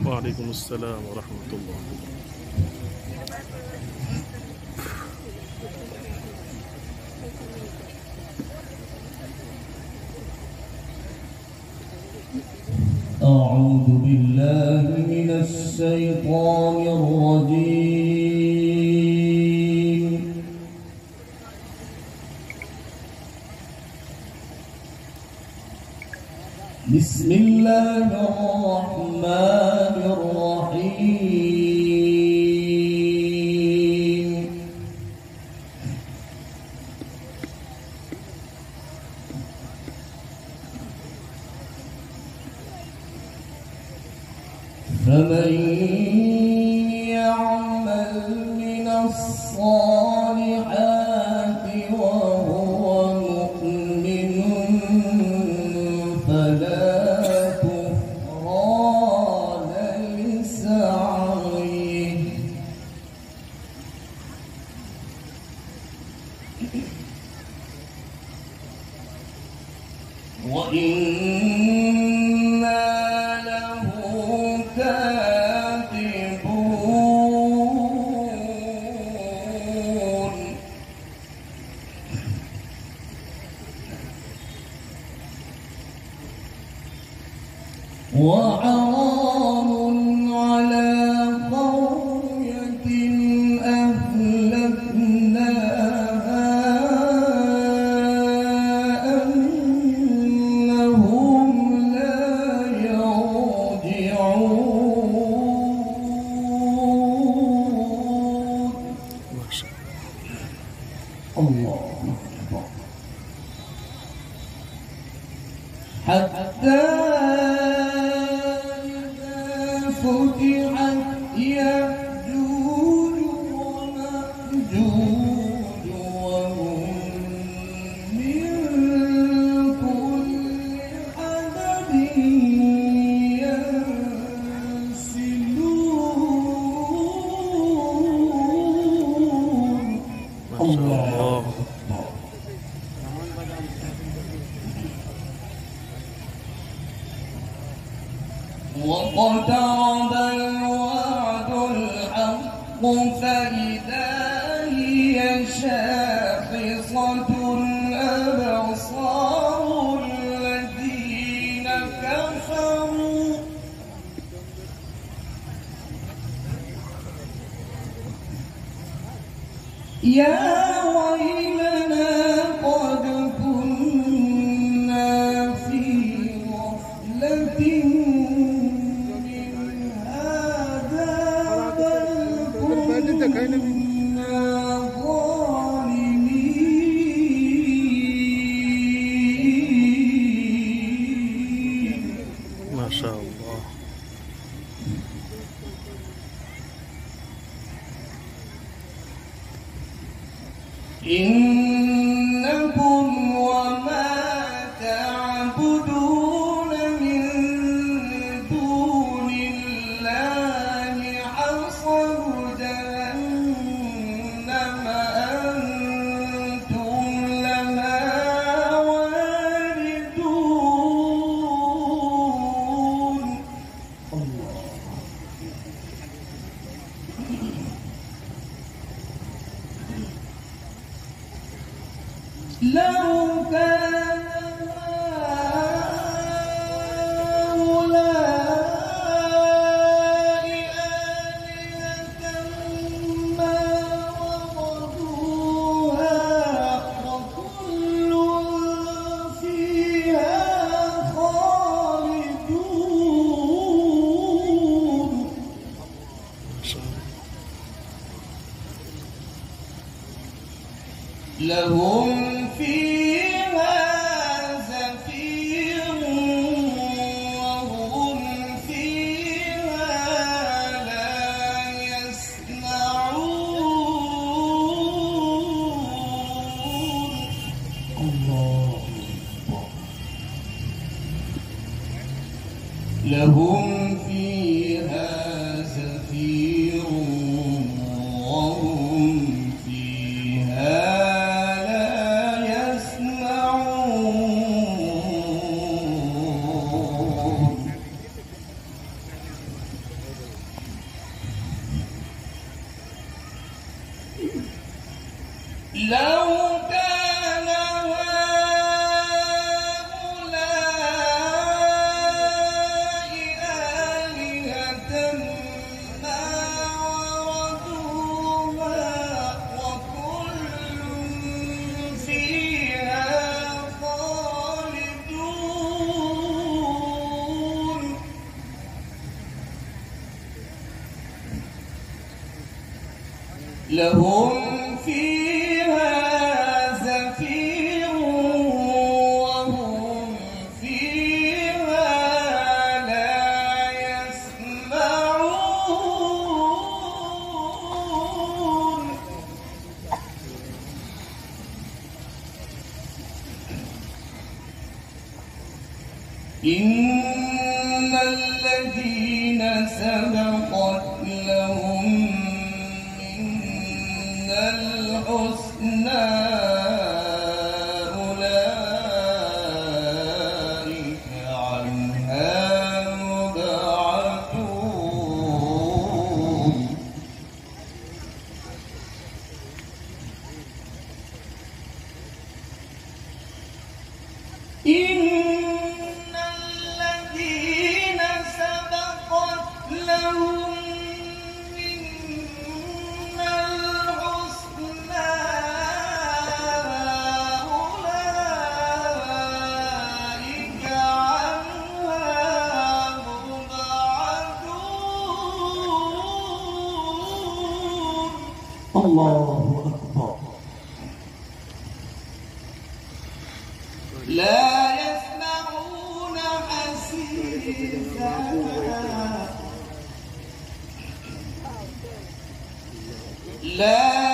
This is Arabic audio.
وعليكم السلام ورحمة الله. أعوذ بالله من الشيطان الرجيم. بسم الله الرحمن الرحيم. فمن يعمل من الصالحات وهو مؤمن فلا كفران لسعيه وإنا له كاتبون. وعرام على قرية أهلكناها أنهم لا يرجعون. الله أكبر. حتى فتحت يأجوج ومأجوج وهم من كل حدب ينسلون. الله واقترب الوعد الحق فإذا هي شاخصة أبصار الذين كفروا يا ويلنا قد كنا في غفلة ما شاء الله. إنكم وما تعبدون من دون الله حصب جهنم أنتم لها واردون. لو كان هؤلاء آلهة ما وردوها وكل فيها خالدون. لهم فيها زفير وهم فيها لا يسمعون. الله أكبر. لهم فيها زفير وهم فيها لو كان هؤلاء آلهة ما وردوها وكل فيها خالدون لهم فيها زفير وهم فيها لا يسمعون إن الذين سبقت لهم الحسنى أولئك عنها مبعدون إن الذين سبقت لهم الله أكبر لا يسمعون حسيسها لا